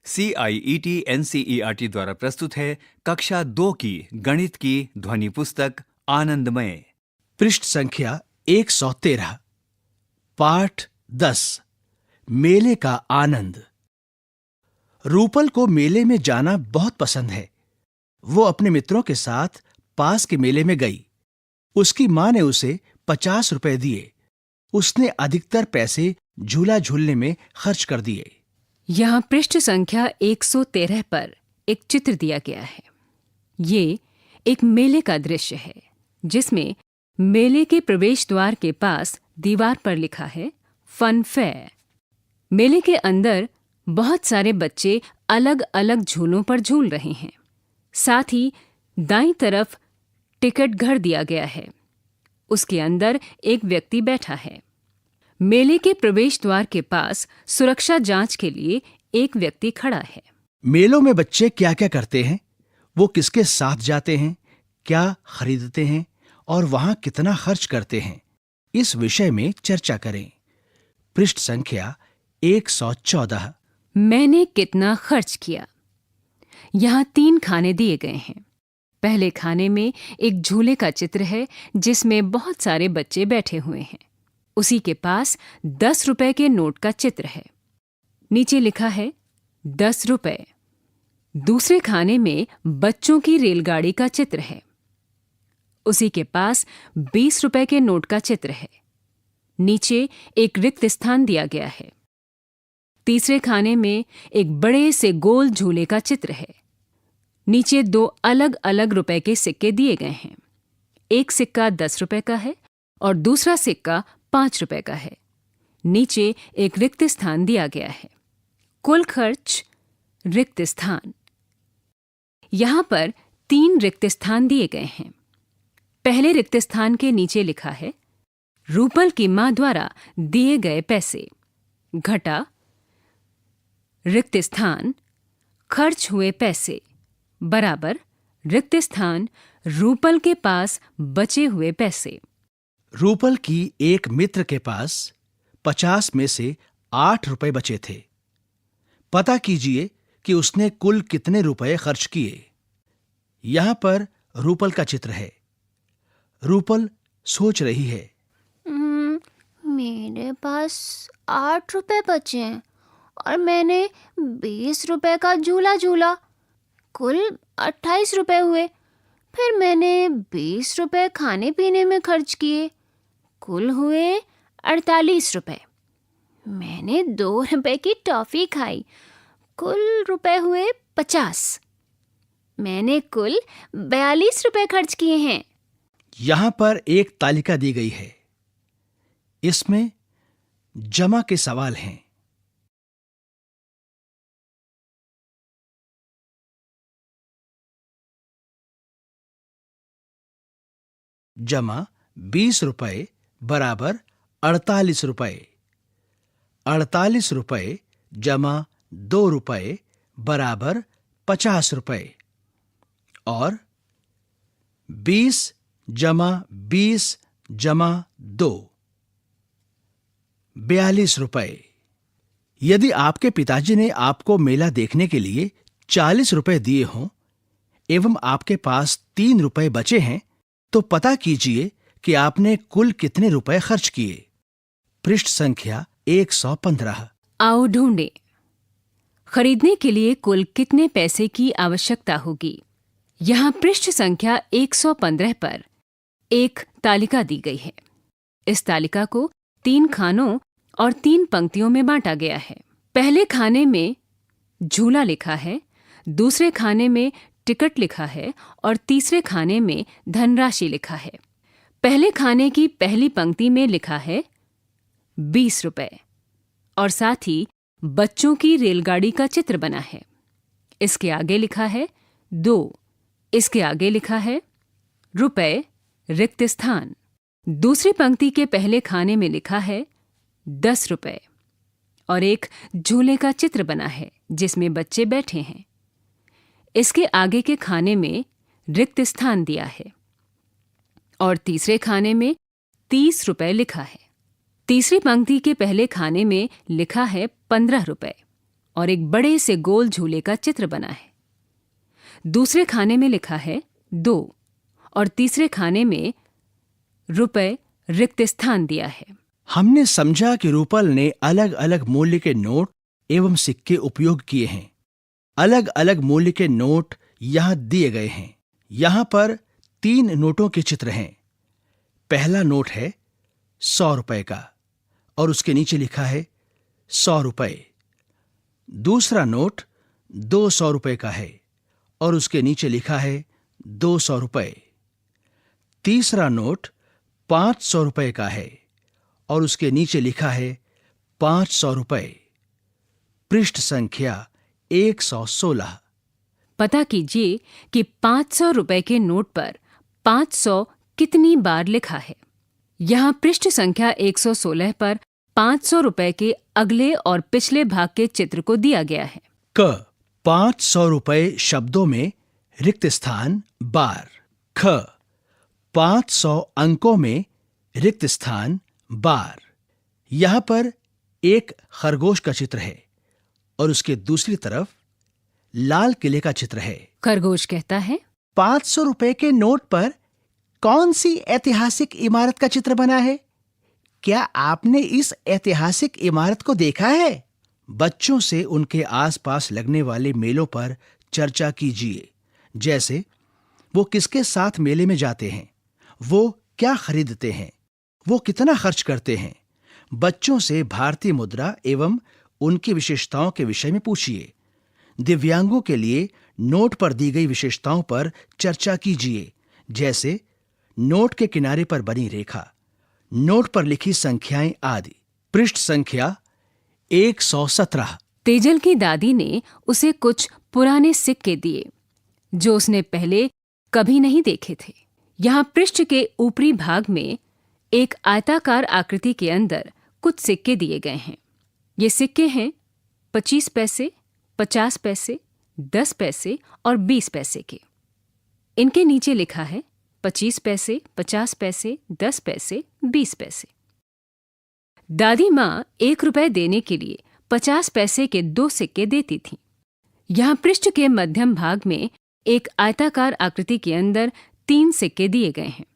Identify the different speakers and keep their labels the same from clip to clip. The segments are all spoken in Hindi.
Speaker 1: CIET-NCERT द्वारा प्रस्तुत है कक्षा 2 की गणित की ध्वनि पुस्तक आनंदमय।
Speaker 2: पृष्ठ संख्या 113, पाठ 10, मेले का आनंद। रूपल को मेले में जाना बहुत पसंद है। वो अपने मित्रों के साथ पास के मेले में गई। उसकी मां ने उसे 50 रुपए दिए। उसने अधिकतर पैसे झूला झूलने में खर्च कर दिए।
Speaker 3: यहाँ पृष्ठ संख्या 113 पर एक चित्र दिया गया है। ये एक मेले का दृश्य है जिसमें मेले के प्रवेश द्वार के पास दीवार पर लिखा है फन फेयर। मेले के अंदर बहुत सारे बच्चे अलग अलग झूलों पर झूल रहे हैं। साथ ही दाईं तरफ टिकट घर दिया गया है। उसके अंदर एक व्यक्ति बैठा है। मेले के प्रवेश द्वार के पास सुरक्षा जांच के लिए एक व्यक्ति खड़ा है।
Speaker 2: मेलों में बच्चे क्या क्या करते हैं, वो किसके साथ जाते हैं, क्या खरीदते हैं और वहां कितना खर्च करते हैं, इस विषय में चर्चा करें। पृष्ठ संख्या 114।
Speaker 3: मैंने कितना खर्च किया। यहाँ 3 खाने दिए गए हैं। पहले खाने में एक झूले का चित्र है जिसमें बहुत सारे बच्चे बैठे हुए हैं। उसी के पास 10 रुपए के नोट का चित्र है। नीचे लिखा है 10 रुपए। दूसरे खाने में बच्चों की रेलगाड़ी का चित्र है। उसी के पास 20 रुपए के नोट का चित्र है। नीचे एक रिक्त स्थान दिया गया है। तीसरे खाने में एक बड़े से गोल झूले का चित्र है। नीचे 2 अलग अलग रुपए के सिक्के दिए गए हैं। एक सिक्का 10 रुपए का है और दूसरा सिक्का 5 रुपए का है। नीचे एक रिक्त स्थान दिया गया है। कुल खर्च रिक्त स्थान। यहां पर 3 रिक्त स्थान दिए गए हैं। पहले रिक्त स्थान के नीचे लिखा है रूपल की मां द्वारा दिए गए पैसे घटा रिक्त स्थान खर्च हुए पैसे बराबर रिक्त स्थान रूपल के पास बचे हुए पैसे।
Speaker 2: रूपल की एक मित्र के पास 50 में से 8 रुपए बचे थे। पता कीजिए कि उसने कुल कितने रुपए खर्च किए। यहां पर रूपल का चित्र है। रूपल सोच रही है।
Speaker 4: मेरे पास 8 रुपए बचे हैं और मैंने 20 रुपए का झूला झूला, कुल 28 रुपए हुए। फिर मैंने 20 रुपए खाने पीने में खर्च किए, कुल हुए 48 रुपए। मैंने 2 रुपए की टॉफी खाई, कुल रुपए हुए 50। मैंने कुल 42 रुपए खर्च किए हैं।
Speaker 2: यहां पर एक तालिका दी गई है। इसमें जमा के सवाल हैं। जमा 20 रुपए बराबर 48 रुपए। 48 रुपए जमा 2 रुपए बराबर 50 रुपए। और 20 जमा 20 जमा 2 42 रुपए। यदि आपके पिताजी ने आपको मेला देखने के लिए 40 रुपए दिए हों एवं आपके पास 3 रुपए बचे हैं, तो पता कीजिए कि आपने कुल कितने रुपए खर्च किए। पृष्ठ संख्या 115।
Speaker 3: आओ ढूंढें। खरीदने के लिए कुल कितने पैसे की आवश्यकता होगी। यहाँ पृष्ठ संख्या 115 पर एक तालिका दी गई है। इस तालिका को 3 खानों और 3 पंक्तियों में बांटा गया है। पहले खाने में झूला लिखा है, दूसरे खाने में टिकट लिखा है और तीसरे खाने में धनराशि लिखा है। पहले खाने की पहली पंक्ति में लिखा है 20 रुपए और साथ ही बच्चों की रेलगाड़ी का चित्र बना है। इसके आगे लिखा है 2। इसके आगे लिखा है रुपए रिक्त स्थान। दूसरी पंक्ति के पहले खाने में लिखा है 10 रुपए और एक झूले का चित्र बना है जिसमें बच्चे बैठे हैं। इसके आगे के खाने में रिक्त स्थान दिया है और तीसरे खाने में 30 रुपए लिखा है। तीसरी पंक्ति के पहले खाने में लिखा है 15 रुपए और एक बड़े से गोल झूले का चित्र बना है। दूसरे खाने में लिखा है 2 और तीसरे खाने में रुपए रिक्त स्थान दिया है।
Speaker 2: हमने समझा कि रूपल ने अलग अलग मूल्य के नोट एवं सिक्के उपयोग किए हैं। अलग अलग मूल्य के नोट यहां दिए गए हैं। यहां पर 3 नोटों के चित्र हैं। पहला नोट है 100 रुपए का और उसके नीचे लिखा है 100 रुपए। दूसरा नोट 200 रुपए का है और उसके नीचे लिखा है 200 रुपए। तीसरा नोट 500 रुपए का है और उसके नीचे लिखा है 500 रुपए। पृष्ठ संख्या 116।
Speaker 3: पता कीजिए कि 500 रुपए के नोट पर 500 कितनी बार लिखा है। यहाँ पृष्ठ संख्या 116 पर 500 रुपए के अगले और पिछले भाग के चित्र को दिया गया है।
Speaker 2: क 500 रुपए शब्दों में रिक्त स्थान बार। ख 500 अंकों में रिक्त स्थान बार। यहां पर एक खरगोश का चित्र है और उसके दूसरी तरफ लाल किले का चित्र है।
Speaker 3: खरगोश कहता है,
Speaker 2: 500 रुपए के नोट पर कौन सी ऐतिहासिक इमारत का चित्र बना है? क्या आपने इस ऐतिहासिक इमारत को देखा है? बच्चों से उनके आसपास लगने वाले मेलों पर चर्चा कीजिए। जैसे वो किसके साथ मेले में जाते हैं, वो क्या खरीदते हैं, वो कितना खर्च करते हैं। बच्चों से भारतीय मुद्रा एवं उनकी विशेषताओं के विषय में पूछिए। दिव्यांगों के लिए नोट पर दी गई विशेषताओं पर चर्चा कीजिए, जैसे नोट के किनारे पर बनी रेखा, नोट पर लिखी संख्याएं आदि। पृष्ठ संख्या 117।
Speaker 3: तेजल की दादी ने उसे कुछ पुराने सिक्के दिए जो उसने पहले कभी नहीं देखे थे। यहाँ पृष्ठ के ऊपरी भाग में एक आयताकार आकृति के अंदर कुछ सिक्के दिए गए हैं। ये सिक्के हैं 25 पैसे, 50 पैसे, 10 पैसे और 20 पैसे के। इनके नीचे लिखा है 25 पैसे, 50 पैसे, 10 पैसे, 20 पैसे। दादी माँ 1 रुपए देने के लिए 50 पैसे के 2 सिक्के देती थीं। यहाँ पृष्ठ के मध्यम भाग में एक आयताकार आकृति के अंदर 3 सिक्के दिए गए हैं,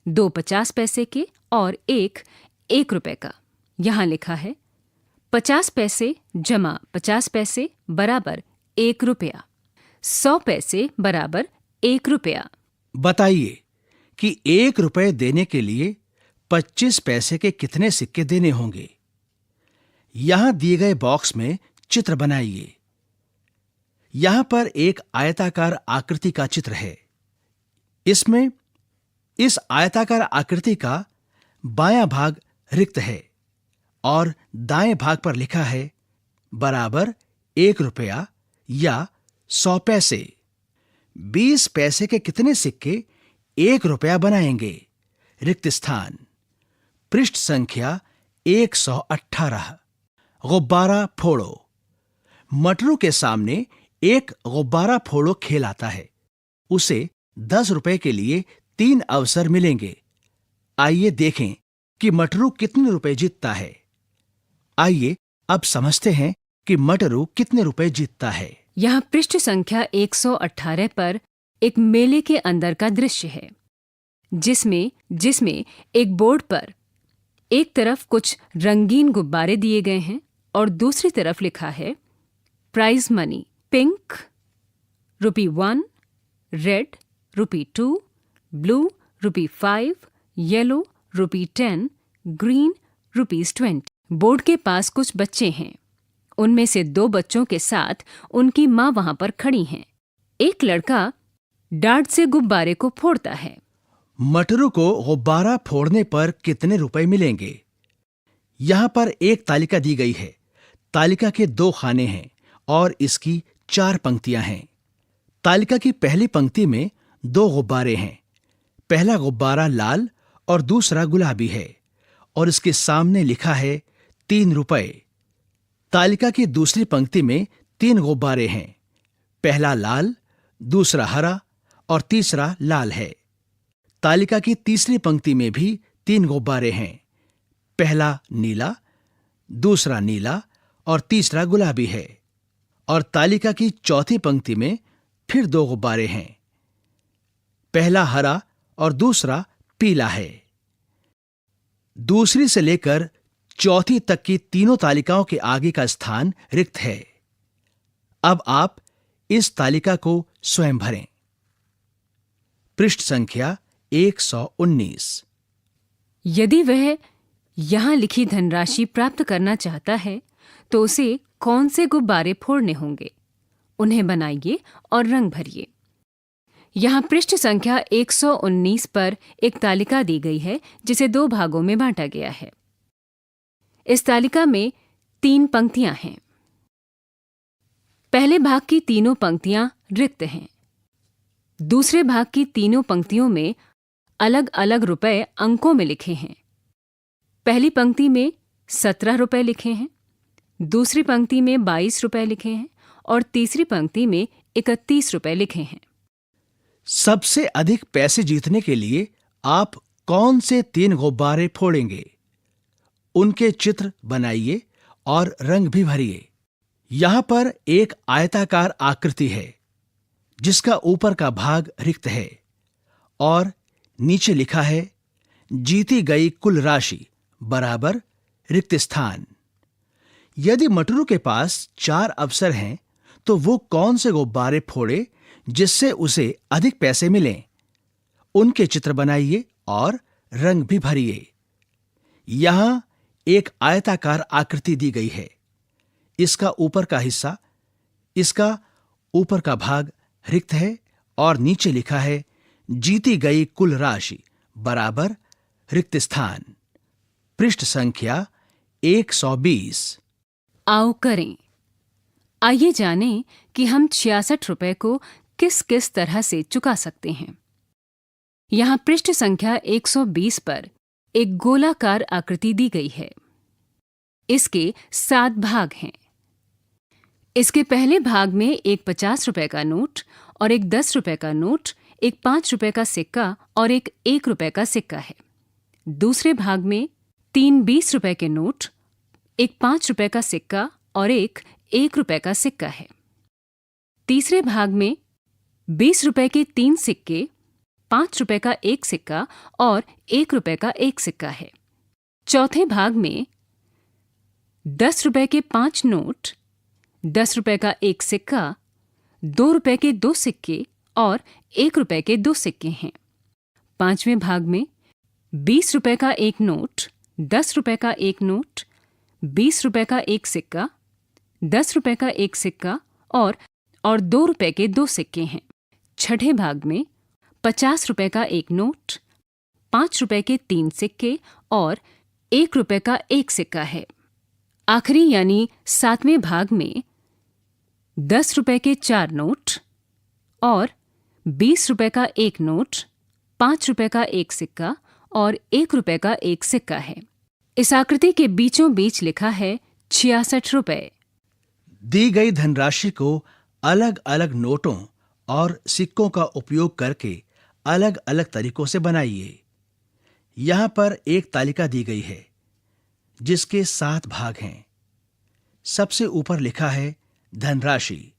Speaker 3: 2 50 पैसे के और 1 रुपए का। यहाँ लिखा है 50 पैसे जमा 50 पैसे बराबर 1 रुपया, 100 पैसे बराबर 1 रुपया।
Speaker 2: बताइए कि 1 रुपए देने के लिए 25 पैसे के कितने सिक्के देने होंगे। यहां दिए गए बॉक्स में चित्र बनाइए। यहां पर एक आयताकार आकृति का चित्र है। इसमें इस आयताकार आकृति का बायां भाग रिक्त है और दाएं भाग पर लिखा है बराबर 1 रुपया या 100 पैसे। 20 पैसे के कितने सिक्के 1 रुपया बनाएंगे? रिक्त स्थान। पृष्ठ संख्या 118। गुब्बारा फोड़ो। मटरू के सामने एक गुब्बारा फोड़ो खेल आता है। उसे 10 रुपए के लिए 3 अवसर मिलेंगे। आइए देखें कि मटरू कितने रुपए जीतता है। आइए अब समझते हैं कि मटरू कितने रुपए जीतता है।
Speaker 3: यहाँ पृष्ठ संख्या 118 पर एक मेले के अंदर का दृश्य है, जिसमें एक बोर्ड पर एक तरफ कुछ रंगीन गुब्बारे दिए गए हैं और दूसरी तरफ लिखा है prize money. Pink ₹1, red ₹2, blue ₹5, yellow ₹10, green ₹20। Board के पास कुछ बच्चे हैं। उनमें से 2 बच्चों के साथ उनकी माँ वहां पर खड़ी हैं। एक लड़का डार्ट से गुब्बारे को फोड़ता है।
Speaker 2: मटरू को गुब्बारा फोड़ने पर कितने रुपए मिलेंगे? यहां पर एक तालिका दी गई है। तालिका के 2 खाने हैं और इसकी 4 पंक्तियां हैं। तालिका की पहली पंक्ति में 2 गुब्बारे हैं। पहला गुब्बारा लाल और दूसरा गुलाबी है और इसके सामने लिखा है 3 रुपए। तालिका की दूसरी पंक्ति में 3 गुब्बारे हैं। पहला लाल, दूसरा हरा और तीसरा लाल है। तालिका की तीसरी पंक्ति में भी 3 गुब्बारे हैं। पहला नीला, दूसरा नीला और तीसरा गुलाबी है। और तालिका की चौथी पंक्ति में फिर 2 गुब्बारे हैं। पहला हरा और दूसरा पीला है। दूसरी से लेकर चौथी तक की तीनों तालिकाओं के आगे का स्थान रिक्त है। अब आप इस तालिका को स्वयं भरें। पृष्ठ संख्या 119।
Speaker 3: यदि वह यहाँ लिखी धनराशि प्राप्त करना चाहता है तो उसे कौन से गुब्बारे फोड़ने होंगे? उन्हें बनाइए और रंग भरिए। यहाँ पृष्ठ संख्या 119 पर एक तालिका दी गई है जिसे 2 भागों में बांटा गया है। इस तालिका में 3 पंक्तियां हैं। पहले भाग की तीनों पंक्तियां रिक्त हैं। दूसरे भाग की तीनों पंक्तियों में अलग अलग रुपए अंकों में लिखे हैं। पहली पंक्ति में 17 रुपए लिखे हैं, दूसरी पंक्ति में 22 रुपए लिखे हैं और तीसरी पंक्ति में 31 रुपए लिखे हैं।
Speaker 2: सबसे अधिक पैसे जीतने के लिए आप कौन से 3 गुब्बारे फोड़ेंगे? उनके चित्र बनाइए और रंग भी भरिए। यहां पर एक आयताकार आकृति है जिसका ऊपर का भाग रिक्त है और नीचे लिखा है जीती गई कुल राशि बराबर रिक्त स्थान। यदि मटरू के पास 4 अवसर हैं तो वो कौन से गुब्बारे फोड़े जिससे उसे अधिक पैसे मिलें? उनके चित्र बनाइए और रंग भी भरिए। यहां एक आयताकार आकृति दी गई है। इसका ऊपर का हिस्सा, इसका ऊपर का भाग रिक्त है और नीचे लिखा है जीती गई कुल राशि बराबर रिक्त स्थान। पृष्ठ संख्या 120।
Speaker 3: आओ करें। आइए जानें कि हम 66 रुपए को किस किस तरह से चुका सकते हैं। यहाँ पृष्ठ संख्या 120 पर एक गोलाकार आकृति दी गई है। इसके 7 भाग हैं। इसके पहले भाग में एक 50 रुपए का नोट और एक 10 रुपए का नोट, एक 5 रुपए का सिक्का और एक 1 रुपए का सिक्का है। दूसरे भाग में 3 20 रुपए के नोट, एक 5 रुपए का सिक्का और एक 1 रुपए का सिक्का है। तीसरे भाग में 20 रुपए के 3 सिक्के, 5 रुपए का 1 सिक्का और 1 रुपए का 1 सिक्का है। चौथे भाग में 10 रुपए के 5 नोट, 10 रुपए का 1 सिक्का, 2 रुपए के 2 सिक्के और 1 रुपए के 2 सिक्के हैं। पांचवें भाग में 20 रुपए का 1 नोट, 10 रुपए का 1 नोट, 20 रुपए का 1 सिक्का, 10 रुपए का 1 सिक्का और 2 रुपए के 2 सिक्के हैं। छठे भाग में 50 रुपए का 1 नोट, 5 रुपए के 3 सिक्के और 1 रुपए का 1 सिक्का है। आखिरी यानी 7वें भाग में 10 रुपए के 4 नोट और 20 रुपए का 1 नोट, 5 रुपए का 1 सिक्का और 1 रुपए का 1 सिक्का है। इस आकृति के बीचों बीच लिखा है 66 रुपए।
Speaker 2: दी गई धनराशि को अलग अलग नोटों और सिक्कों का उपयोग करके अलग अलग तरीकों से बनाइए। यहां पर एक तालिका दी गई है जिसके 7 भाग हैं। सबसे ऊपर लिखा है धनराशि,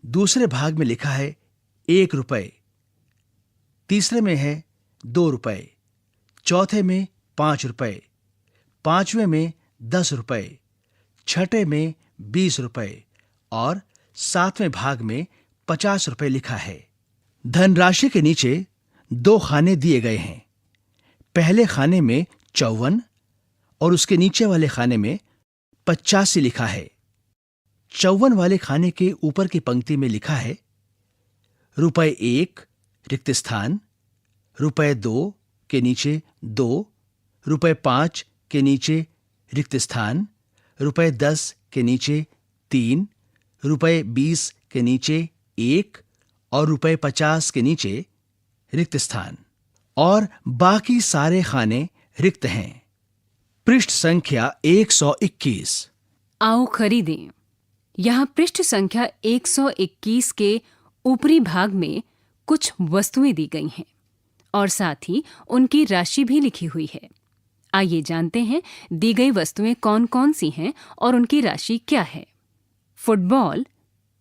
Speaker 2: दूसरे भाग में लिखा है 1 रुपए, तीसरे में है 2 रुपए, चौथे में 5 रुपए, पांचवें में 10 रुपए, छठे में 20 रुपए और 7वें भाग में 50 रुपए लिखा है। धनराशि के नीचे 2 खाने दिए गए हैं। पहले खाने में 54 और उसके नीचे वाले खाने में 85 लिखा है। 54 वाले खाने के ऊपर की पंक्ति में लिखा है रुपए 1 रिक्त स्थान, रुपए 2 के नीचे 2, रुपए 5 के नीचे रिक्त स्थान, रुपए 10 के नीचे 3, रुपए 20 के नीचे 1 और रुपए 50 के नीचे रिक्त स्थान और बाकी सारे खाने रिक्त हैं। पृष्ठ संख्या 121।
Speaker 3: आओ खरीदें। यहाँ पृष्ठ संख्या 121 के ऊपरी भाग में कुछ वस्तुएं दी गई हैं और साथ ही उनकी राशि भी लिखी हुई है। आइए जानते हैं दी गई वस्तुएं कौन कौन सी हैं और उनकी राशि क्या है। फुटबॉल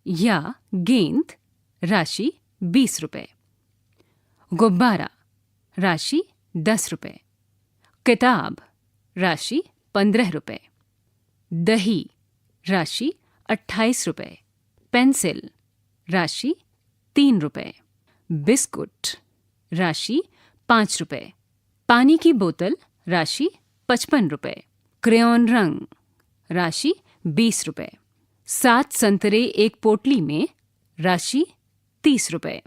Speaker 3: या गेंद, राशि 20 रुपए। गुब्बारा, राशि 10 रुपए। किताब, राशि 15 रुपए। दही, राशि 28 रुपए। पेंसिल, राशि 3 रुपए। बिस्कुट, राशि 5 रुपए। पानी की बोतल, राशि 55 रुपए। क्रेयॉन रंग, राशि 20 रुपए। 7 संतरे एक पोटली में, राशि 30 रुपए।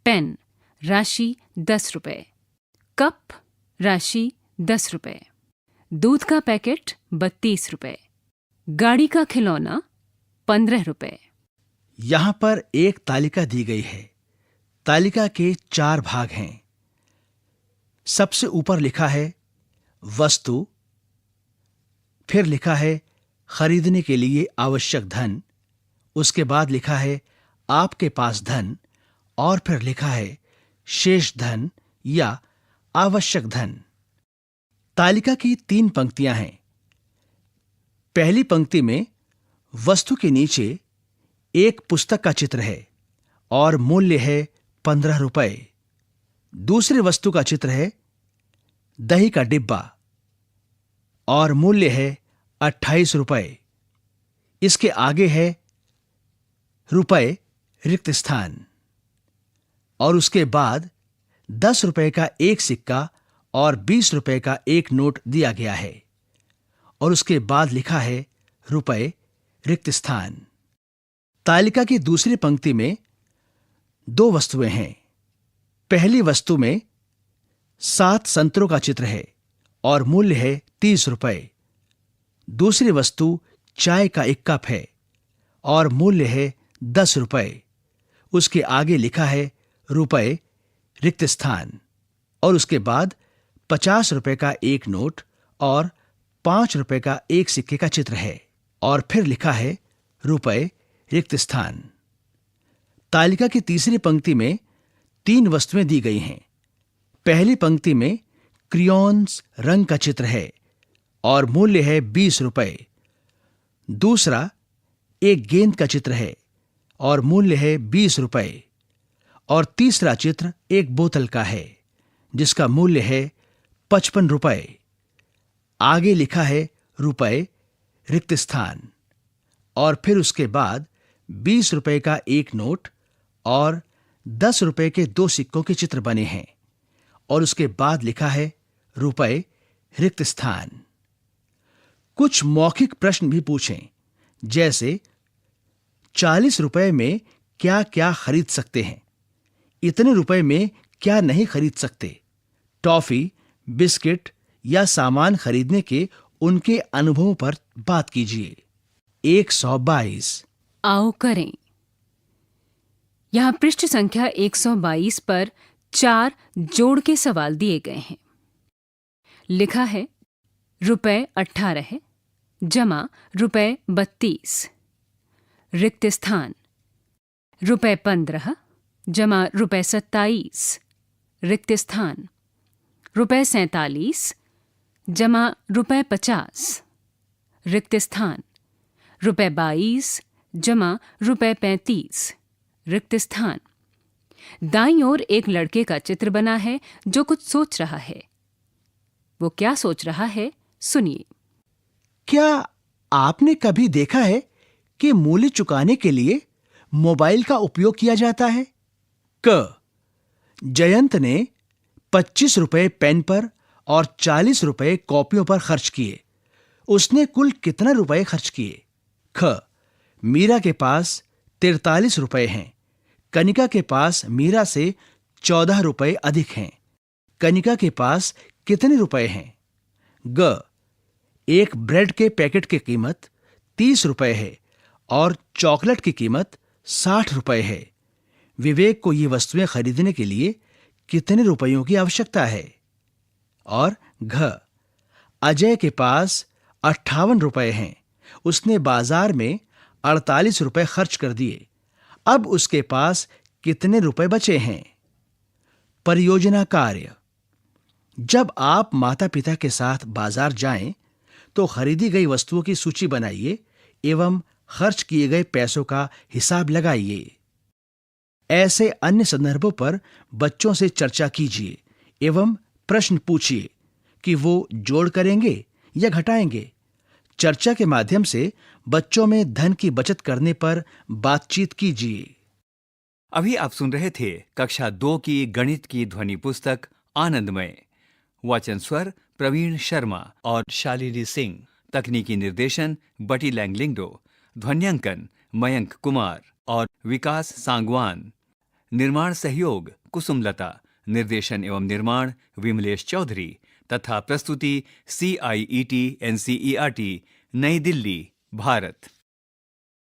Speaker 3: पेन, राशि 10 रुपए। कप, राशि 10 रुपए। दूध का पैकेट 32 रुपए। गाड़ी का खिलौना 15 रुपए।
Speaker 2: यहां पर एक तालिका दी गई है। तालिका के 4 भाग हैं। सबसे ऊपर लिखा है वस्तु, फिर लिखा है खरीदने के लिए आवश्यक धन, उसके बाद लिखा है आपके पास धन, और फिर लिखा है शेष धन या आवश्यक धन। तालिका की 3 पंक्तियां हैं। पहली पंक्ति में वस्तु के नीचे एक पुस्तक का चित्र है और मूल्य है 15 रुपए। दूसरी वस्तु का चित्र है दही का डिब्बा और मूल्य है 28 रुपए। इसके आगे है रुपए रिक्त स्थान और उसके बाद 10 रुपए का एक सिक्का और 20 रुपए का एक नोट दिया गया है और उसके बाद लिखा है रुपए रिक्त स्थान। तालिका की दूसरी पंक्ति में 2 वस्तुएं हैं। पहली वस्तु में 7 संतरों का चित्र है और मूल्य है 30 रुपए। दूसरी वस्तु चाय का एक कप है और मूल्य है 10 रुपए। उसके आगे लिखा है रुपए रिक्त स्थान और उसके बाद 50 रुपए का एक नोट और 5 रुपए का एक सिक्के का चित्र है और फिर लिखा है रुपए रिक्त स्थान। तालिका की तीसरी पंक्ति में 3 वस्तुएं दी गई हैं। पहली पंक्ति में क्रियॉन्स रंग का चित्र है और मूल्य है 20 रुपए। दूसरा एक गेंद का चित्र है और मूल्य है 20 रुपए और तीसरा चित्र एक बोतल का है जिसका मूल्य है 55 रुपए। आगे लिखा है रुपए रिक्त स्थान और फिर उसके बाद 20 रुपए का एक नोट और 10 रुपए के 2 सिक्कों के चित्र बने हैं और उसके बाद लिखा है रुपए रिक्त स्थान। कुछ मौखिक प्रश्न भी पूछें, जैसे 40 रुपए में क्या क्या खरीद सकते हैं, इतने रुपए में क्या नहीं खरीद सकते। टॉफी, बिस्किट या सामान खरीदने के उनके अनुभवों पर बात कीजिए। 122।
Speaker 3: आओ करें। यहां पृष्ठ संख्या 122 पर 4 जोड़ के सवाल दिए गए हैं। लिखा है रुपए 18 जमा रुपए 32। रिक्त स्थान रुपए 15 जमा रुपए 27। रिक्त स्थान रुपए 47 जमा रुपए 50। रिक्त स्थान रुपए 22 जमा रुपए 35। रिक्त स्थान। दाईं ओर एक लड़के का चित्र बना है जो कुछ सोच रहा है। वो क्या सोच रहा है, सुनिए।
Speaker 2: क्या आपने कभी देखा है कि मूल्य चुकाने के लिए मोबाइल का उपयोग किया जाता है? क जयंत ने 25 रुपए पेन पर और 40 रुपए कॉपियों पर खर्च किए। उसने कुल कितना रुपए खर्च किए? ख मीरा के पास 43 रुपए हैं। कनिका के पास मीरा से 14 रुपए अधिक हैं। कनिका के पास कितने रुपए हैं? ग एक ब्रेड के पैकेट की कीमत 30 रुपए है और चॉकलेट की कीमत 60 रुपए है। विवेक को ये वस्तुएं खरीदने के लिए कितने रुपयों की आवश्यकता है? और घ अजय के पास 58 रुपए हैं। उसने बाजार में 48 रुपए खर्च कर दिए। अब उसके पास कितने रुपए बचे हैं? परियोजना कार्य। जब आप माता पिता के साथ बाजार जाएं, तो खरीदी गई वस्तुओं की सूची बनाइए एवं खर्च किए गए पैसों का हिसाब लगाइए। ऐसे अन्य संदर्भों पर बच्चों से चर्चा कीजिए एवं प्रश्न पूछिए कि वो जोड़ करेंगे या घटाएंगे। चर्चा के माध्यम से बच्चों में धन की बचत करने पर बातचीत कीजिए।
Speaker 1: अभी आप सुन रहे थे कक्षा 2 की गणित की ध्वनि पुस्तक आनंदमय। वाचन स्वर प्रवीण शर्मा और शालिनी सिंह। तकनीकी निर्देशन बटी लैंगलिंगडो। ध्वन्यांकन मयंक कुमार और विकास सांगवान। निर्माण सहयोग कुसुमलता। निर्देशन एवं निर्माण विमलेश चौधरी तथा प्रस्तुति CIET NCERT नई दिल्ली, भारत।